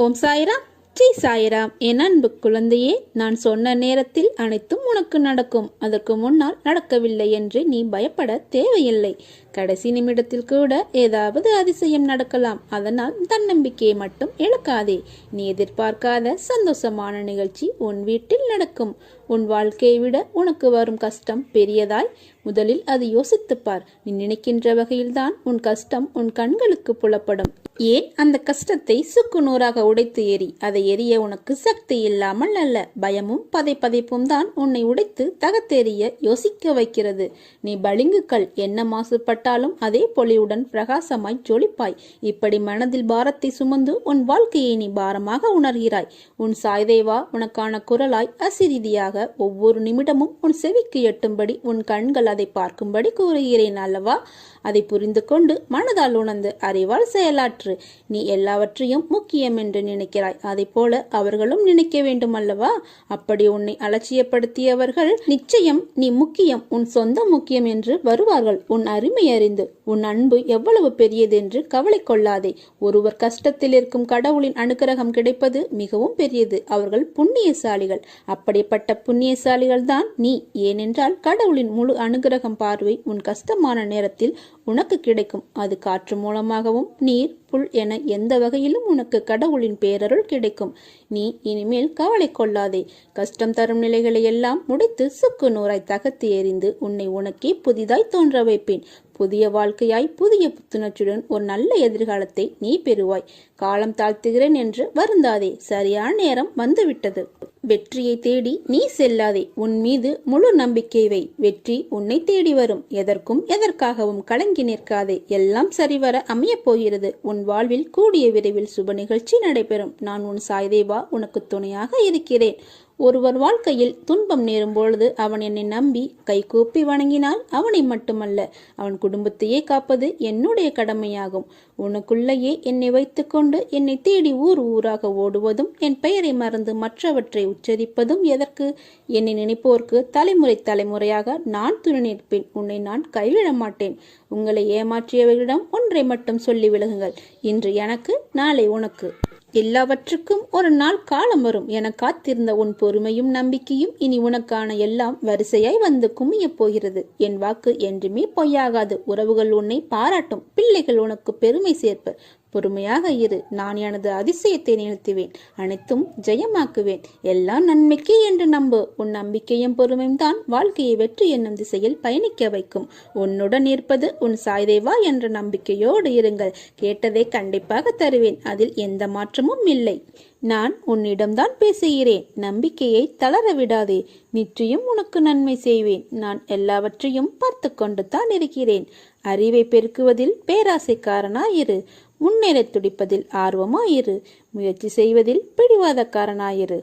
ஓம் சாய்ராம், ஜெய் சாய்ராம். என் அன்பு குழந்தையே, நான் சொன்ன நேரத்தில் அனைத்தும் உனக்கு நடக்கும். அதற்கு முன்னால் நடக்கவில்லை என்று நீ பயப்பட தேவையில்லை. கடைசி நிமிடத்தில் கூட ஏதாவது அதிசயம் நடக்கலாம். அதனால் தன்னம்பிக்கையை மட்டும் இழக்காதே. நீ எதிர்பார்க்காத சந்தோஷமான நிகழ்ச்சி உன் வீட்டில் நடக்கும். உன் வாழ்க்கையை விட உனக்கு வரும் கஷ்டம் பெரியதாய்? முதலில் அது யோசித்துப்பார். நீ நினைக்கின்ற வகையில்தான் உன் கஷ்டம் உன் கண்களுக்கு புலப்படும். ஏன் அந்த கஷ்டத்தை சுக்கு நூறாக உடைத்து எறி. அதை எரிய உனக்கு சக்தி இல்லாமல் அல்ல, பயமும் பதைப்பும் தான் உன்னை உடைத்து தகத்தெறிய யோசிக்க வைக்கிறது. நீ பளிங்குகள் என்ன மாசுபட்டாலும் அதே பொலிவுடன் பிரகாசமாய் ஜொலிப்பாய். இப்படி மனதில் பாரத்தை சுமந்து உன் வாழ்க்கையை நீ பாரமாக உணர்கிறாய். உன் சாய்தேவா உனக்கான குரலாய் அசிரீதியாக ஒவ்வொரு நிமிடமும் உன் செவிக்கு எட்டும்படி உன் கண்கள் அதை பார்க்கும்படி கூறுகிறேன் அல்லவா? அதை புரிந்து கொண்டு மனதால் உணர்ந்து அறிவால் செயலாற்று. நீ எல்லாவற்றையும் முக்கியம் என்று நினைக்கிறாய், அதை போல அவர்களும் நினைக்க வேண்டும் அல்லவா? அப்படி உன்னை அலட்சியப்படுத்தியவர்கள் நிச்சயம் நீ முக்கியம், உன் சொந்த முக்கியம் என்று வருவார்கள். உன் அருமை அறிந்து உன் அன்பு எவ்வளவு பெரியதென்று கவலை கொள்ளாதே. ஒருவர் கஷ்டத்தில் இருக்கும் கடவுளின் அனுகிரகம் கிடைப்பது மிகவும் பெரியது. அவர்கள் புண்ணியசாலிகள். அப்படிப்பட்ட புண்ணியசாலிகள் தான் நீ. ஏனென்றால் கடவுளின் முழு அனுகிரகம் பார்வை உன் கஷ்டமான நேரத்தில் உனக்கு கிடைக்கும். அது காற்று மூலமாகவும் நீர் புல் என எந்த வகையிலும் உனக்கு கடவுளின் பேரருள் கிடைக்கும். நீ இனிமேல் கவலை கொள்ளாதே. கஷ்டம் தரும் நிலைகளை எல்லாம் முடித்து சுக்கு நூறாய் தகர்த்து எறிந்து உன்னை உனக்கே புதிதாய் தோன்ற வைப்பேன். புதிய வாழ்க்கையாய் புதிய புத்துணர்ச்சியுடன் ஒரு நல்ல எதிர்காலத்தை நீ பெறுவாய். காலம் தாழ்த்துகிறேன் என்று வருந்தாதே. சரியான நேரம் வந்துவிட்டது. வெற்றியை தேடி நீ செல்லாதே. உன் மீது முழு நம்பிக்கை வை. வெற்றி உன்னை தேடி வரும். எதற்கும் எதற்காகவும் கலங்கி நிற்காதே. எல்லாம் சரிவர அமையப் போகிறது. உன் வாழ்வில் கூடிய விரைவில் சுப நிகழ்ச்சி நடைபெறும். நான் உன் சாய்தேவா உனக்கு துணையாக இருக்கிறேன். ஒருவர் வாழ்க்கையில் துன்பம் நேரும் பொழுது அவன் என்னை நம்பி கைகூப்பி வணங்கினால் அவனை மட்டுமல்ல அவன் குடும்பத்தையே காப்பது என்னுடைய கடமையாகும். உனக்குள்ளேயே என்னை வைத்துக்கொண்டு என்னை தேடி ஊர் ஊராக ஓடுவதும் என் பெயரை மறந்து மற்றவற்றை உச்சரிப்பதும் எதற்கு? என்னை நினைப்போருக்கு தலைமுறை தலைமுறையாக நான் துணை நிற்பேன். உன்னை நான் கைவிட மாட்டேன். உங்களை ஏமாற்றியவர்களிடம் ஒன்றை மட்டும் சொல்லி விலகுங்கள். இன்று எனக்கு, நாளை உனக்கு. எல்லாவற்றுக்கும் ஒரு நாள் காலம் வரும் என காத்திருந்த உன் பொறுமையும் நம்பிக்கையும் இனி உனக்கான எல்லாம் வரிசையாய் வந்து குமியப் போகிறது. என் வாக்கு என்றுமே பொய்யாகாது. உறவுகள் உன்னை பாராட்டும். பிள்ளைகள் உனக்கு பெருமை சேர்ப்பர். பொறுமையாக இரு. நான் எனது அதிசயத்தை நிறுத்துவேன். அனைத்தும் ஜெயமாக்குவேன். எல்லாம் நன்மைக்கே என்று நம்பு. உன் நம்பிக்கையும் பொறுமையும் தான் வாழ்க்கையை வெற்றி என்னும் திசையில் பயணிக்க வைக்கும். உன்னுடன் இருப்பது உன் சாய்தேவா என்ற நம்பிக்கையோடு இருங்கள். கேட்டதை கண்டிப்பாக தருவேன். அதில் எந்த மாற்றமும் இல்லை. நான் உன்னிடம்தான் பேசுகிறேன். நம்பிக்கையை தளர விடாதே. நிச்சயம் உனக்கு நன்மை செய்வேன். நான் எல்லாவற்றையும் பார்த்து கொண்டு தான் இருக்கிறேன். அறிவை பெருக்குவதில் பேராசைக்காரனாயிரு. முன்னேற துடிப்பதில் ஆர்வமாயிரு. முயற்சி செய்வதில் பிடிவாதக்காரனாயிரு.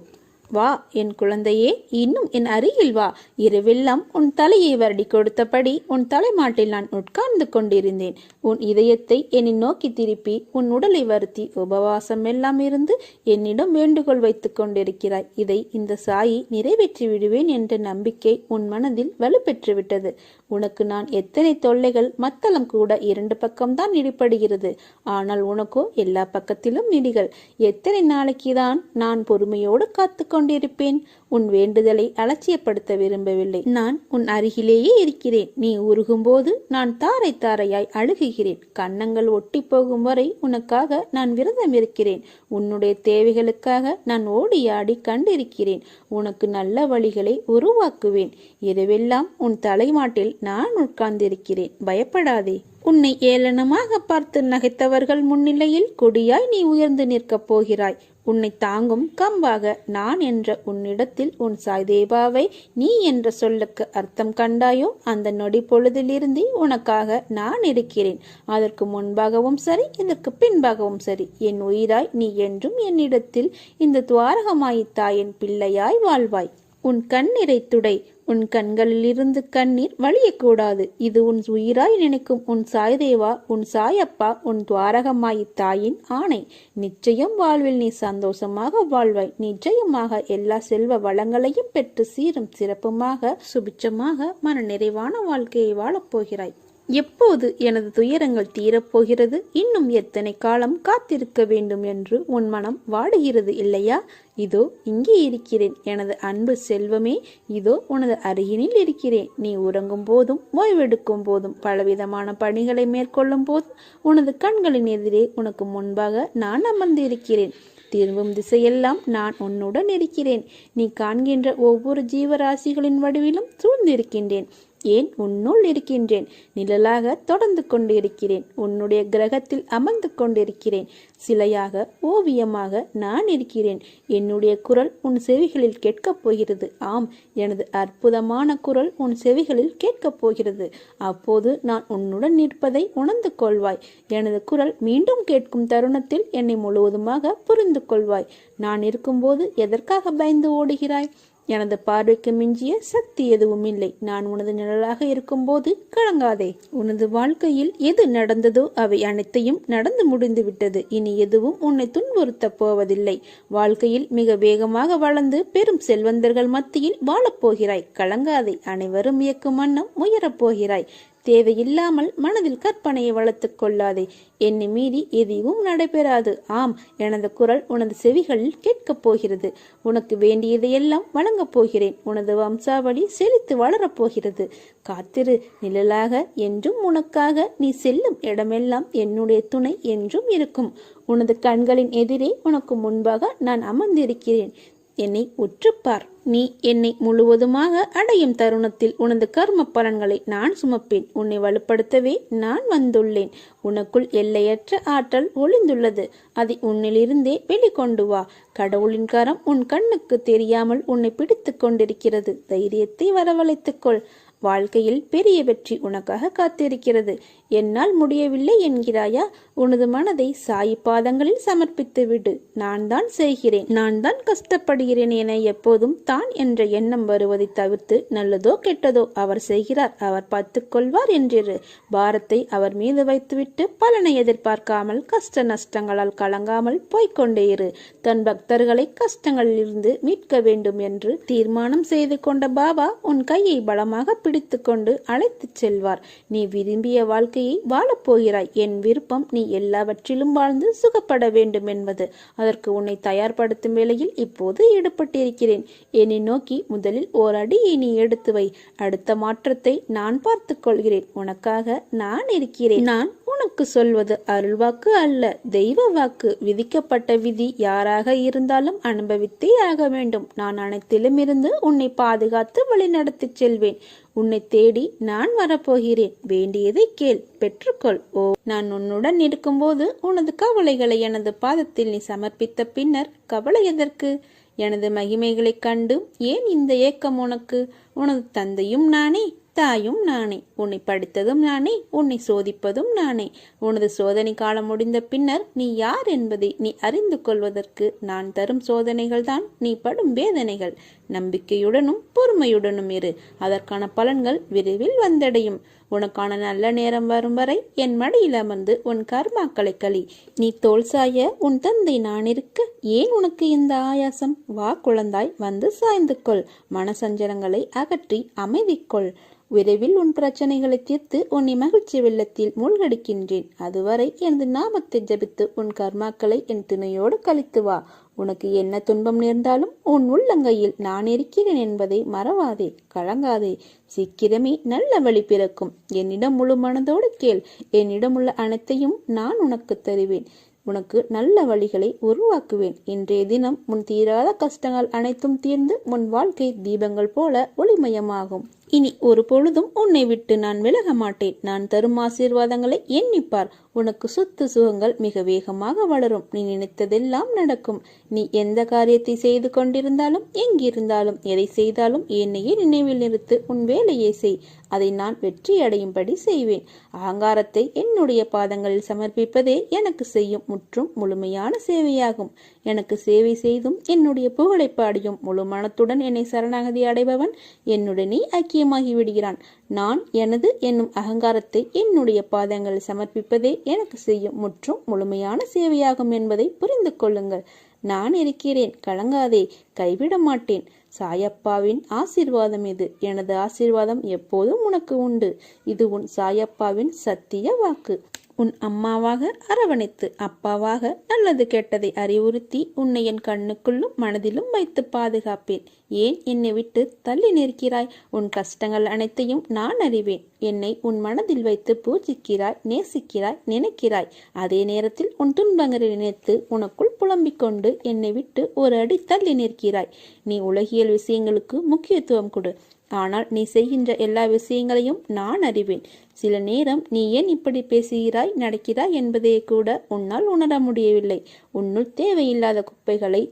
வா என் குழந்தையே, இன்னும் என் அருகில் வா. இரவெல்லாம் உன் தலையை வருடி கொடுத்தபடி உன் தலைமாட்டில் நான் உட்கார்ந்து கொண்டிருந்தேன். உன் இதயத்தை என்னை நோக்கி திருப்பி உன் உடலை வருத்தி உபவாசம் எல்லாம் இருந்து என்னிடம் வேண்டுகோள் வைத்துக் கொண்டிருக்கிறாய். இதை இந்த சாயி நிறைவேற்றி விடுவேன் என்ற நம்பிக்கை உன் மனதில் வலுப்பெற்று விட்டது. உனக்கு நான் எத்தனை தொல்லைகள் மத்தளம் கூட 2 பக்கம்தான் இடிப்படுகிறது. ஆனால் உனக்கோ எல்லா பக்கத்திலும் இடிகள். எத்தனை நாளைக்குதான் நான் பொறுமையோடு காத்து கொண்டிருப்பேன்? உன் வேண்டுதலை அலட்சியப்படுத்த விரும்பவில்லை. நான் உன் அருகிலேயே இருக்கிறேன். நீ உருகும் போது நான் தாரை தாரையாய் அழுகுகிறேன். கன்னங்கள் ஒட்டி போகும் வரை உனக்காக நான் விரதம் இருக்கிறேன். உன்னுடைய தேவைகளுக்காக நான் ஓடி ஆடி கண்டிருக்கிறேன். உனக்கு நல்ல வழிகளை உருவாக்குவேன். இரவெல்லாம் உன் தலைமாட்டில் நான் உட்கார்ந்திருக்கிறேன். பயப்படாதே. உன்னை ஏளனமாக பார்த்து நகைத்தவர்கள் முன்னிலையில் கொடியாய் நீ உயர்ந்து நிற்கப் போகிறாய். உன்னை தாங்கும் கம்பாக நான் என்ற உன்னிடத்தில் உன் சாய்தேவாவை நீ என்ற சொல்லுக்கு அர்த்தம் கண்டாயோ? அந்த நொடி பொழுதிலிருந்து உனக்காக நான் இருக்கிறேன். அதற்கு முன்பாகவும் சரி, இதற்கு பின்பாகவும் சரி, என் உயிராய் நீ என்றும் என்னிடத்தில் இந்த துவாரகமாய் தாயின் பிள்ளையாய் வாழ்வாய். உன் கண்ணீரை துடை. உன் கண்களில் இருந்து கண்ணீர் வழியக்கூடாது. இது உன் உயிராய் நினைக்கும் உன் சாய்தேவா, உன் சாயப்பா, உன் துவாரகமாயி தாயின் ஆணை. நிச்சயம் வாழ்வில் நீ சந்தோஷமாக வாழ்வாய். நிச்சயமாக எல்லா செல்வ வளங்களையும் பெற்று சீரும் சிறப்புமாக சுபிச்சமாக மன நிறைவான வாழ்க்கையை வாழப் போகிறாய். எப்போது எனது துயரங்கள் தீரப்போகிறது? இன்னும் எத்தனை காலம் காத்திருக்க வேண்டும் என்று உன் மனம் வாடுகிறது இல்லையா? இதோ இங்கே இருக்கிறேன் எனது அன்பு செல்வமே. இதோ உனது அருகினில் இருக்கிறேன். நீ உறங்கும் போதும் ஓய்வெடுக்கும் போதும் பலவிதமான பணிகளை மேற்கொள்ளும் போதும் உனது கண்களின் எதிரே உனக்கு முன்பாக நான் அமர்ந்து இருக்கிறேன். திரும்பும் திசையெல்லாம் நான் உன்னுடன் இருக்கிறேன். நீ காண்கின்ற ஒவ்வொரு ஜீவராசிகளின் வடிவிலும் சூழ்ந்திருக்கின்றேன். ஏன் உன்னுள் இருக்கின்றேன். நிழலாக தொடர்ந்து கொண்டு இருக்கிறேன். உன்னுடைய கிரகத்தில் அமர்ந்து கொண்டிருக்கிறேன். சிலையாக ஓவியமாக நான் இருக்கிறேன். என்னுடைய குரல் உன் செவிகளில் கேட்கப் போகிறது. ஆம், எனது அற்புதமான குரல் உன் செவிகளில் கேட்கப் போகிறது. அப்போது நான் உன்னுடன் நிற்பதை உணர்ந்து கொள்வாய். எனது குரல் மீண்டும் கேட்கும் தருணத்தில் என்னை முழுவதுமாக புரிந்து கொள்வாய். நான் இருக்கும்போது எதற்காக பயந்து ஓடுகிறாய்? எனது பார்வைக்கு மிஞ்சிய சக்தி எதுவும் இல்லை. நான் உனது நிழலாக இருக்கும்போது கலங்காதே. உனது வாழ்க்கையில் எது நடந்ததோ அவை அனைத்தையும் நடந்து முடிந்து விட்டது. இனி எதுவும் உன்னை துன்புறுத்த போவதில்லை. வாழ்க்கையில் மிக வேகமாக வளர்ந்து பெரும் செல்வந்தர்கள் மத்தியில் வாழப்போகிறாய். கலங்காதே. அனைவரும் இயக்கும் வண்ணம் முயறப் போகிறாய். தேவையில்லாமல் மனதில் கற்பனையை வளர்த்துக் கொள்ளாதே. என்னை மீறி எதுவும் நடைபெறாது. ஆம், எனது குரல் உனது செவிகளில் கேட்கப் போகிறது. உனக்கு வேண்டியதையெல்லாம் வழங்கப் போகிறேன். உனது வம்சாவளி செழித்து வளரப்போகிறது. காத்திரு. நிழலாக என்றும் உனக்காக நீ செல்லும் இடமெல்லாம் என்னுடைய துணை என்றும் இருக்கும். உனது கண்களின் எதிரே உனக்கு முன்பாக நான் அமர்ந்திருக்கிறேன். என்னை உற்றுப்பார். நீ என்னை முழுவதுமாக அடையும் தருணத்தில் உனது கர்ம பலன்களை நான் சுமப்பேன். உன்னை வலுப்படுத்தவே நான் வந்துள்ளேன். உனக்குள் எல்லையற்ற ஆற்றல் ஒளிந்துள்ளது. அதை உன்னிலிருந்தே வெளிக்கொண்டு வா. கடவுளின் கரம் உன் கண்ணுக்கு தெரியாமல் உன்னை பிடித்து கொண்டிருக்கிறது. தைரியத்தை வரவழைத்துக்கொள். வாழ்க்கையில் பெரிய வெற்றி உனக்காக காத்திருக்கிறது. என்னால் முடியவில்லை என்கிறாயா? உனது மனதை சாய் பாதங்களில் சமர்ப்பித்து விடு. நான் தான் செய்கிறேன், நான் தான் கஷ்டப்படுகிறேன் என எப்போதும் தான் என்ற எண்ணம் வருவதை தவிர்த்து நல்லதோ கெட்டதோ அவர் செய்கிறார், அவர் பார்த்துக் கொள்வார் என்றிரு. பாரத்தை அவர் மீது வைத்துவிட்டு பலனை எதிர்பார்க்காமல் கஷ்ட நஷ்டங்களால் கலங்காமல் போய்கொண்டே இரு. தன் பக்தர்களை கஷ்டங்களில் இருந்து மீட்க வேண்டும் என்று தீர்மானம் செய்து கொண்ட பாபா உன் கையை பலமாக பிடித்து கொண்டு அழைத்துச் செல்வார். நீ விரும்பிய வாழ்க்கையை வாழப்போகிறாய். என் விருப்பம் நீ எல்லாவற்றிலும் வாழ்ந்து சுகப்பட வேண்டும் என்பது. அதற்கு உன்னை தயார்படுத்தும் வேளையில் இப்போது ஈடுபட்டிருக்கிறேன். என்னை நோக்கி முதலில் ஓர் அடியை நீ எடுத்து வை. அடுத்த மாற்றத்தை நான் பார்த்துக் கொள்கிறேன். உனக்காக நான் இருக்கிறேன். நான் உனக்கு சொல்வது அருள்வாக்கு அல்ல, தெய்வ வாக்கு. விதிக்கப்பட்ட விதி யாராக இருந்தாலும் அனுபவித்தே ஆக வேண்டும். நான் அனைத்திலும் இருந்து உன்னை பாதுகாத்து வழிநடத்தி செல்வேன். உன்னை தேடி நான் வரப்போகிறேன். வேண்டியதை கேள், பெற்றுக்கொள். ஓ, நான் உன்னுடன் இருக்கும்போது உனது கவலைகளை எனது பாதத்தில் நீ சமர்ப்பித்த பின்னர் கவலை எதற்கு? எனது மகிமைகளைக் கண்டு ஏன் இந்த ஏக்கம் உனக்கு? உனது தந்தையும் நானே, தாயும் நானே. உன்னை படித்ததும் நானே, உன்னை சோதிப்பதும் நானே. உனது சோதனை காலம் முடிந்த பின்னர் நீ யார் என்பதை நீ அறிந்து கொள்வதற்கு நான் தரும் சோதனைகள் தான் நீ படும் வேதனைகள். நம்பிக்கையுடனும் பொறுமையுடனும் இரு. அதற்கான பலன்கள் விரைவில் வந்தடையும். உனக்கான நல்ல நேரம் வரும் வரை என் மடியில் அமர்ந்து உன் கர்மாக்களை களி. நீ தோல் சாய உன் தந்தை நான் இருக்க ஏன் உனக்கு இந்த ஆயாசம்? வா குழந்தாய், வந்து சாய்ந்து கொள். மனசஞ்சலங்களை அகற்றி அமைதி கொள். விரைவில் உன் பிரச்சனைகளை தீர்த்து உன்னை மகிழ்ச்சி வெள்ளத்தில் மூழ்கடிக்கின்றேன். அதுவரை எனது நாமத்தை ஜபித்து உன் கர்மாக்களை என் துணையோடு கழித்து வா. உனக்கு என்ன துன்பம் நேர்ந்தாலும் உன் உள்ளங்கையில் நான் இருக்கிறேன் என்பதை மறவாதே, கலங்காதே. சீக்கிரமே நல்ல வழி பிறக்கும். என்னிடம் முழு மனதோடு கேள். என்னிடம் உள்ள அனைத்தையும் நான் உனக்கு தருவேன். உனக்கு நல்ல வழிகளை உருவாக்குவேன். இன்றைய தினம் உன் தீராத கஷ்டங்கள் அனைத்தும் தீர்ந்து உன் வாழ்க்கை தீபங்கள் போல ஒளிமயமாகும். இனி ஒரு பொழுதும் உன்னை விட்டு நான் விலக மாட்டேன். நான் தரும் ஆசீர்வாதங்களை எண்ணிப்பார். உனக்கு சொத்து சுகங்கள் மிக வேகமாக வளரும். நீ நினைத்ததெல்லாம் நடக்கும். நீ எந்த காரியத்தை செய்து கொண்டிருந்தாலும், எங்கிருந்தாலும், எதை செய்தாலும் என்னையே நினைவில் நிறுத்து உன் வேலையை செய். அதை நான் வெற்றி அடையும்படி செய்வேன். அகங்காரத்தை என்னுடைய பாதங்களில் சமர்ப்பிப்பதே எனக்கு செய்யும் முற்றும் முழுமையான சேவையாகும். எனக்கு சேவை செய்தும் என்னுடைய புகழை பாடியும் முழு மனத்துடன் என்னை சரணாகதி அடைபவன் என்னுடனே ஐக்கியமாகி விடுகிறான். நான் எனது என்னும் அகங்காரத்தை என்னுடைய பாதங்களில் சமர்ப்பிப்பதே எனக்கு செய்யும் முற்றும் முழுமையான சேவையாகும் என்பதை புரிந்து கொள்ளுங்கள். நான் இருக்கிறேன், கலங்காதே, கைவிட மாட்டேன். சாயப்பாவின் ஆசீர்வாதம் இது. எனது ஆசீர்வாதம் எப்போதும் உனக்கு உண்டு. இது உன் சாயப்பாவின் சத்திய வாக்கு. உன் அம்மாவாக அரவணைத்து, அப்பாவாக நல்லது கெட்டதை அறிவுறுத்தி, உன்னை என் கண்ணுக்குள்ளும் மனதிலும் வைத்து பாதுகாப்பேன். ஏன் என்னை விட்டு தள்ளி நிற்கிறாய்? உன் கஷ்டங்கள் அனைத்தையும் நான் அறிவேன். என்னை உன் மனதில் வைத்து பூஜிக்கிறாய், நேசிக்கிறாய், நினைக்கிறாய். அதே நேரத்தில் உன் துன்பங்களை நினைத்து உனக்குள் புலம்பிக் கொண்டு என்னை விட்டு ஒரு அடி தள்ளி நிற்கிறாய். நீ உலகியல் விஷயங்களுக்கு முக்கியத்துவம் கொடு. ஆனால் நீ செய்கின்ற எல்லா விஷயங்களையும் நான் அறிவேன். சில நேரம் நீ ஏன் இப்படி பேசுகிறாய், நடக்கிறாய் என்பதே கூட உன்னால் உணர முடியவில்லை. உன்னுள் தேவையில்லாத குப்பைகளை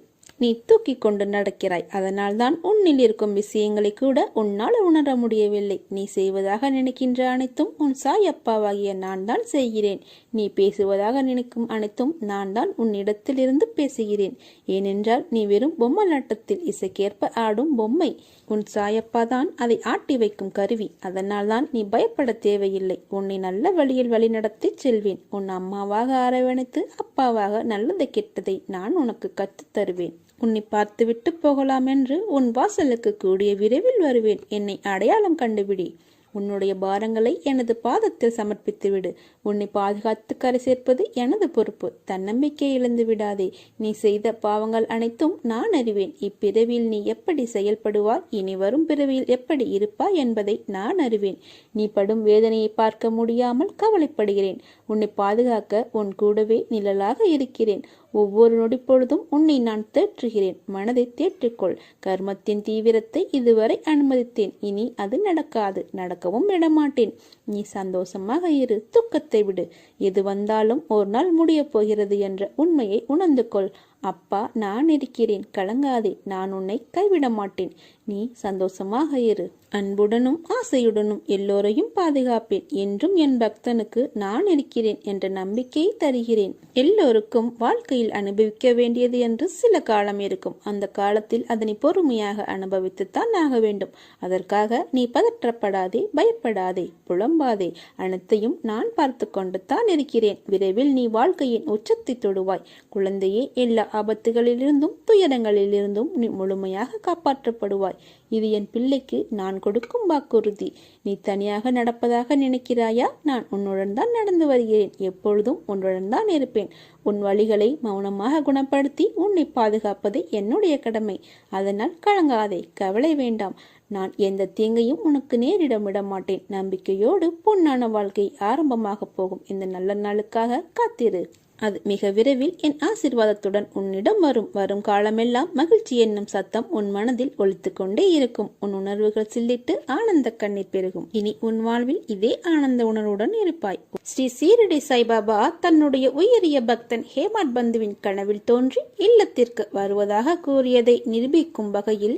நீ தூக்கி கொண்டு நடக்கிறாய். அதனால்தான் உன்னில் இருக்கும் விஷயங்களை கூட உன்னால் உணர முடியவில்லை. நீ செய்வதாக நினைக்கின்ற அனைத்தும் உன் சாயப்பாவாகிய நான் தான் செய்கிறேன். நீ பேசுவதாக நினைக்கும் அனைத்தும் நான் தான் உன்னிடத்திலிருந்து பேசுகிறேன். ஏனென்றால் நீ வெறும் பொம்மலாட்டத்தில் இசைக்கேற்ப ஆடும் பொம்மை. உன் சாயப்பா தான் அதை ஆட்டி வைக்கும் கருவி. அதனால்தான் நீ பயப்பட தேவையில்லை. உன்னை நல்ல வழியில் வழிநடத்தி செல்வேன். உன் அம்மாவாக அரவணைத்து, அப்பாவாக நல்லதை கெட்டதை நான் உனக்கு கற்றுத் தருவேன். உன்னை பார்த்துவிட்டு போகலாம் என்று உன் வாசலுக்கு கூடிய விரைவில் வருவேன். என்னை அடையாளம் கண்டுபிடி. உன்னுடைய பாரங்களை எனது பாதத்தில் சமர்ப்பித்து விடு. உன்னை பாதுகாத்து கரை சேர்ப்பது எனது பொறுப்பு. தன்னம்பிக்கை இழந்து விடாதே. நீ செய்த பாவங்கள் அனைத்தும் நான் அறிவேன். இப்பிறவியில் நீ எப்படி செயல்படுவாய், இனி வரும் பிறவியில் எப்படி இருப்பாய் என்பதை நான் அறிவேன். நீ படும் வேதனையை பார்க்க முடியாமல் கவலைப்படுகிறேன். உன்னை பாதுகாக்க உன் கூடவே நிழலாக இருக்கிறேன். ஒவ்வொரு நொடி பொழுதும் உன்னை நான் தேற்றுகிறேன். மனதை தேற்றிக்கொள். கர்மத்தின் தீவிரத்தை இதுவரை அனுமதித்தேன். இனி அது நடக்காது, நடக்கவும் விடமாட்டேன். நீ சந்தோஷமாக இரு, துக்கத்தை விடு. எது வந்தாலும் ஒரு நாள் முடிய போகிறது என்ற உண்மையை உணர்ந்து கொள். அப்பா நான் இருக்கிறேன், கலங்காதே. நான் உன்னை கைவிட மாட்டேன். நீ சந்தோஷமாக இரு. அன்புடனும் ஆசையுடனும் எல்லோரையும் பாதுகாப்பேன். என்றும் என் பக்தனுக்கு நான் இருக்கிறேன் என்ற நம்பிக்கையை தருகிறேன். எல்லோருக்கும் வாழ்க்கையில் அனுபவிக்க வேண்டியது என்று சில காலம் இருக்கும். அந்த காலத்தில் அதனை பொறுமையாக அனுபவித்துத்தான் ஆக வேண்டும். அதற்காக நீ பதற்றப்படாதே, பயப்படாதே, புலம்பாதே. அனைத்தையும் நான் பார்த்து கொண்டு தான் இருக்கிறேன். விரைவில் நீ வாழ்க்கையின் உச்சத்தை தொடுவாய். குழந்தையே, எல்லா ஆபத்துகளிலிருந்தும் துயரங்களிலிருந்தும் நீ முழுமையாக காப்பாற்றப்படுவாய். இது என் பிள்ளைக்கு நான் கொடுக்கும் வாக்குறுதி. நீ தனியாக நடப்பதாக நினைக்கிறாயா? நான் உன்னுடன் தான் நடந்து வருகிறேன். எப்பொழுதும் உன்னுடன் தான் இருப்பேன். உன் வழிகளை மௌனமாக குணப்படுத்தி உன்னை பாதுகாப்பது என்னுடைய கடமை. அதனால் கலங்காதே, கவலை வேண்டாம். நான் எந்த தீங்கையும் உனக்கு நேரிட விட மாட்டேன். நம்பிக்கையோடு பொன்னான வாழ்க்கை ஆரம்பமாக போகும். இந்த நல்ல நாளுக்காக காத்திரு. அது மிக விரைவில் என் ஆசீர்வாதத்துடன் உன்னிடம் வரும் காலமெல்லாம் மகிழ்ச்சி என்னும் சத்தம் உன் மனதில் ஒலித்து கொண்டே இருக்கும். உன் உணர்வுகள் சில்லிட்டு ஆனந்த கண்ணீர் பெருகும். இனி உன் வாழ்வில் இதே ஆனந்த உணர்வுடன் இருப்பாய். ஸ்ரீ சீரடி சாய்பாபா தன்னுடைய உயரிய பக்தன் ஹேமாட் பந்துவின் கனவில் தோன்றி இல்லத்திற்கு வருவதாக கூறியதை நிரூபிக்கும் வகையில்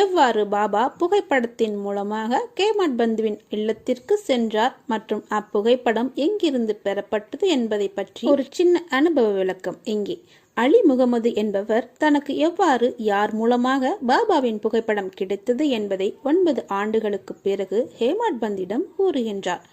எவ்வாறு பாபா புகைப்படத்தின் மூலமாக ஹேமாட் பந்துவின் இல்லத்திற்கு சென்றார் மற்றும் அப்புகைப்படம் எங்கிருந்து பெறப்பட்டது என்பதை பற்றி ஒரு சின்ன அனுபவ விளக்கம் இங்கே. அலி முகமது என்பவர் தனக்கு எவ்வாறு யார் மூலமாக பாபாவின் புகைப்படம் கிடைத்தது என்பதை 9 ஆண்டுகளுக்கு பிறகு ஹேமாட் பந்திடம் கூறுகின்றார்.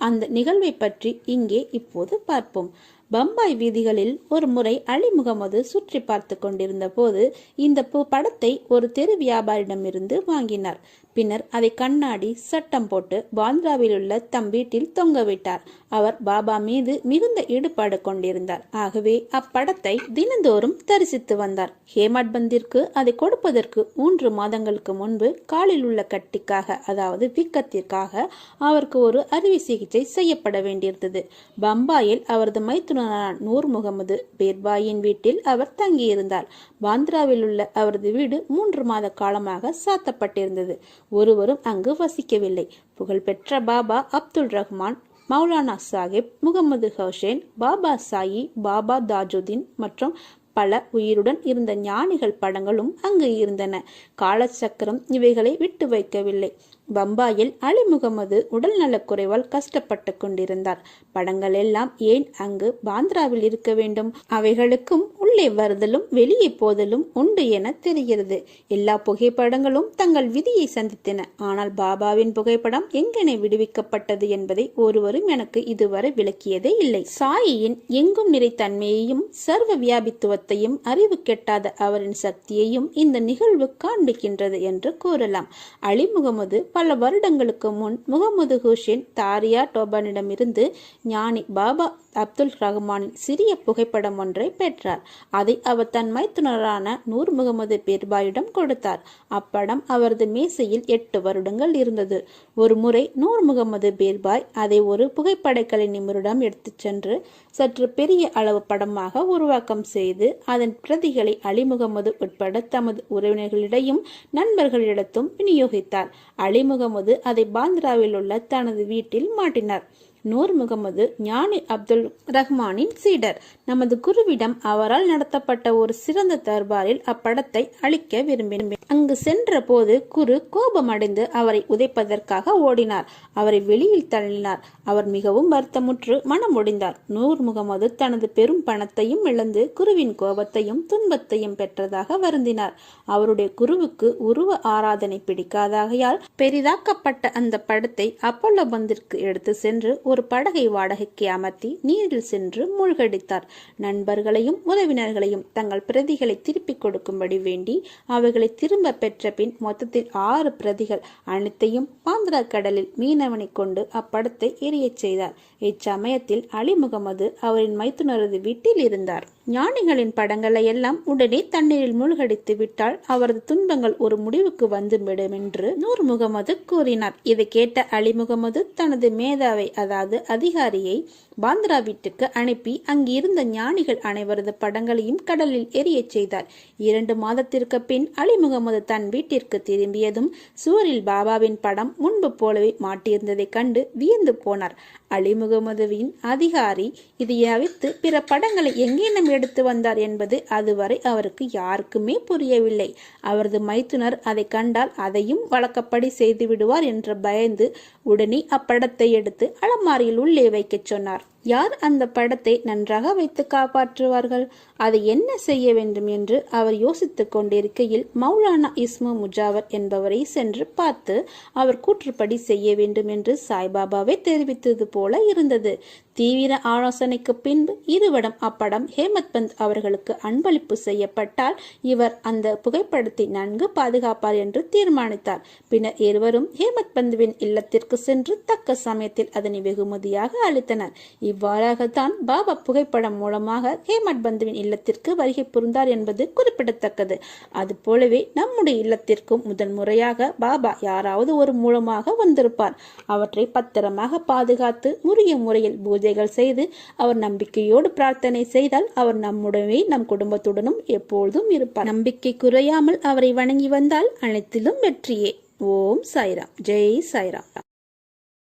அந்த நிகழ்வை பற்றி இங்கே இப்போது பார்ப்போம். பம்பாய் வீதிகளில் ஒரு முறை அலி முகமது சுற்றி பார்த்து கொண்டிருந்த போது இந்த படத்தை ஒரு தெரு வியாபாரியிடமிருந்து வாங்கினார். பின்னர் அதை கண்ணாடி சட்டம் போட்டு பாந்திராவில் உள்ள தம் வீட்டில் தொங்கவிட்டார். அவர் பாபா மீது மிகுந்த ஈடுபாடு கொண்டிருந்தார். ஆகவே அப்படத்தை தினந்தோறும் தரிசித்து வந்தார். ஹேமாட் பந்திற்கு அதை கொடுப்பதற்கு 3 மாதங்களுக்கு முன்பு காலில் உள்ள கட்டிக்காக, அதாவது வீக்கத்திற்காக அவருக்கு ஒரு அறுவை சிகிச்சை செய்யப்பட வேண்டியிருந்தது. பம்பாயில் அவரது மைத்துனரான நூர் முகமது பேர்பாயின் வீட்டில் அவர் தங்கியிருந்தார். பாந்திராவில் உள்ள அவரது வீடு 3 மாத காலமாக சாத்தப்பட்டிருந்தது. ஒருவரும் அங்கு வசிக்கவில்லை. புகழ்பெற்ற பாபா அப்துல் ரஹ்மான், மௌலானா சாஹிப், முகமது ஹுசேன், பாபா சாயி, பாபா தாஜுதீன் மற்றும் பல உயிருடன் இருந்த ஞானிகள் படங்களும் அங்கு இருந்தன. காலச்சக்கரம் இவைகளை விட்டு வைக்கவில்லை. பம்பாயில் அலி முகமது உடல் நலக்குறைவால் கஷ்டப்பட்டு கொண்டிருந்தார். படங்கள் எல்லாம் ஏன் அங்கு பாந்திராவில் இருக்க வேண்டும்? அவைகளுக்கும் உள்ளே வருதலும் வெளியே போதலும் உண்டு என தெரிகிறது. எல்லா புகைப்படங்களும் தங்கள் விதியை சந்தித்தன. ஆனால் பாபாவின் புகைப்படம் எங்கென விடுவிக்கப்பட்டது என்பதை ஒருவரும் எனக்கு இதுவரை விளக்கியதே இல்லை. சாயியின் எங்கும் நிறைத்தன்மையையும் சர்வ வியாபித்துவத்தையும் அறிவு கெட்டாத அவரின் சக்தியையும் இந்த நிகழ்வு காண்பிக்கின்றது என்று கூறலாம். அலி முகமது பல வருடங்களுக்கு முன் முகமது ஹுசேன் தாரியா டோபனிடமிருந்து ஞானி பாபா அப்துல் ரஹ்மானின் சிறிய புகைப்படம் ஒன்றை பெற்றார். அதை அவர் தன் மைத்துனரான நூர் முகமது பீர்பாயிடம் கொடுத்தார். அப்படம் அவரது மேசையில் 8 வருடங்கள் இருந்தது. ஒரு முறை நூர் முகமது பீர்பாய் அதை ஒரு புகைப்படக்கலை நிபுணரிடம் எடுத்துச் சென்று சற்று பெரிய அளவு படமாக உருவாக்கம் செய்து அதன் பிரதிகளை அலி முகமது உட்பட தமது உறவினர்களிடையும் நண்பர்களிடத்தும் விநியோகித்தார். அலி முகமது அதை பாந்திராவில் உள்ள தனது வீட்டில் மாட்டினார். நூர் முகமது ஞானி அப்துல் ரஹ்மானின் சீடர். நமது குருவிடம் அவரால் நடத்தப்பட்ட ஒரு சிறந்த தர்பாரில் அப்படத்தை அளிக்க விரும்பினார். அங்கு சென்ற போது குரு கோபமடைந்து அவரை உதைப்பதற்காக ஓடினார். அவரை வெளியில் தள்ளினார். அவர் மிகவும் வருத்தமுற்று மனமுடிந்தார். நூர் முகமது தனது பெரும் பணத்தையும் இழந்து குருவின் கோபத்தையும் துன்பத்தையும் பெற்றதாக வருந்தினார். அவருடைய குருவுக்கு உருவ ஆராதனை பிடிக்காதகையால் பெரிதாக்கப்பட்ட அந்த படத்தை அப்பல்லோ பந்திற்கு எடுத்து சென்று ஒரு படகை வாடகைக்கு அமர்த்தி நீரில் சென்று மூழ்கடித்தார். நண்பர்களையும் உறவினர்களையும் தங்கள் பிரதிகளை திருப்பிக் கொடுக்கும்படி வேண்டி அவைகளை திரும்ப பெற்ற பின் மொத்தத்தில் 6 பிரதிகள் அனைத்தையும் பாந்திரா கடலில் மீனவனை கொண்டு அப்படத்தை எரியச் செய்தார். இச்சமயத்தில் அலி முகமது அவரின் மைத்துனரது வீட்டில் இருந்தார். ஞானிகளின் படங்களை எல்லாம் உடனே தண்ணீரில் மூழ்கடித்து விட்டால் அவரது துன்பங்கள் ஒரு முடிவுக்கு வந்துவிடும் என்று நூர் முகமது கூறினார். இதை கேட்ட அலி முகமது தனது மேதாவை அதாவது அதிகாரியை பாந்திரா வீட்டுக்கு அனுப்பி அங்கிருந்த ஞானிகள் அனைவரது படங்களையும் கடலில் எரியச் செய்தார். 2 மாதத்திற்கு பின் அலி முகமது தன் வீட்டிற்கு திரும்பியதும் சுவரில் பாபாவின் படம் முன்பு போலவே மாட்டியிருந்ததை கண்டு வியந்து போனார். அலி முகமதுவின் அதிகாரி இதை தவிர்த்து பிற படங்களை எங்கேனும் எடுத்து வந்தார் என்பது அதுவரை அவருக்கு யாருக்குமே புரியவில்லை. அவரது மைத்துனர் அதை கண்டால் அதையும் வழக்கப்படி செய்து விடுவார் என்று பயந்து உடனே அப்படத்தை எடுத்து அலமாரியில் உள்ளே வைக்கச் சொன்னார். யார் அந்த படத்தை நன்றாக வைத்து காப்பாற்றுவார்கள்? அதை என்ன செய்ய வேண்டும் என்று அவர் யோசித்துக் கொண்டிருக்கையில் மௌலானா இஸ்மு முஜாவர் என்பவரை சென்று பார்த்து அவர் கூற்றுப்படி செய்ய வேண்டும் என்று சாய்பாபாவே தெரிவித்தது போல இருந்தது. தீவிர ஆலோசனைக்கு பின்பு இருவரும் அப்படம் ஹேமத் பந்த் அவர்களுக்கு அன்பளிப்பு செய்யப்பட்டால் இவர் அந்த புகைப்படத்தை நன்கு பாதுகாப்பார் என்று தீர்மானித்தார். பின்னர் இருவரும் ஹேமத் பந்துவின் இல்லத்திற்கு சென்று தக்க சமயத்தில் அதனை வெகுமதியாக அளித்தனர். இவ்வாறாகத்தான் பாபா புகைப்படம் மூலமாக ஹேமத் பந்துவின் இல்லத்திற்கு வருகை புரிந்தார் என்பது குறிப்பிடத்தக்கது. அது போலவே நம்முடைய இல்லத்திற்கும் முதன் முறையாக பாபா யாராவது ஒரு மூலமாக வந்திருப்பார். அவற்றை பத்திரமாக பாதுகாத்து உரிய முறையில் பூஜைகள் செய்து அவர் நம்பிக்கையோடு பிரார்த்தனை செய்தால் அவர் நம்முடனே நம் குடும்பத்துடனும் எப்பொழுதும் இருப்பார். நம்பிக்கை குறையாமல் அவரை வணங்கி வந்தால் அனைத்திலும் வெற்றியே. ஓம் சாய்ராம். ஜெய் சாய்ராம்.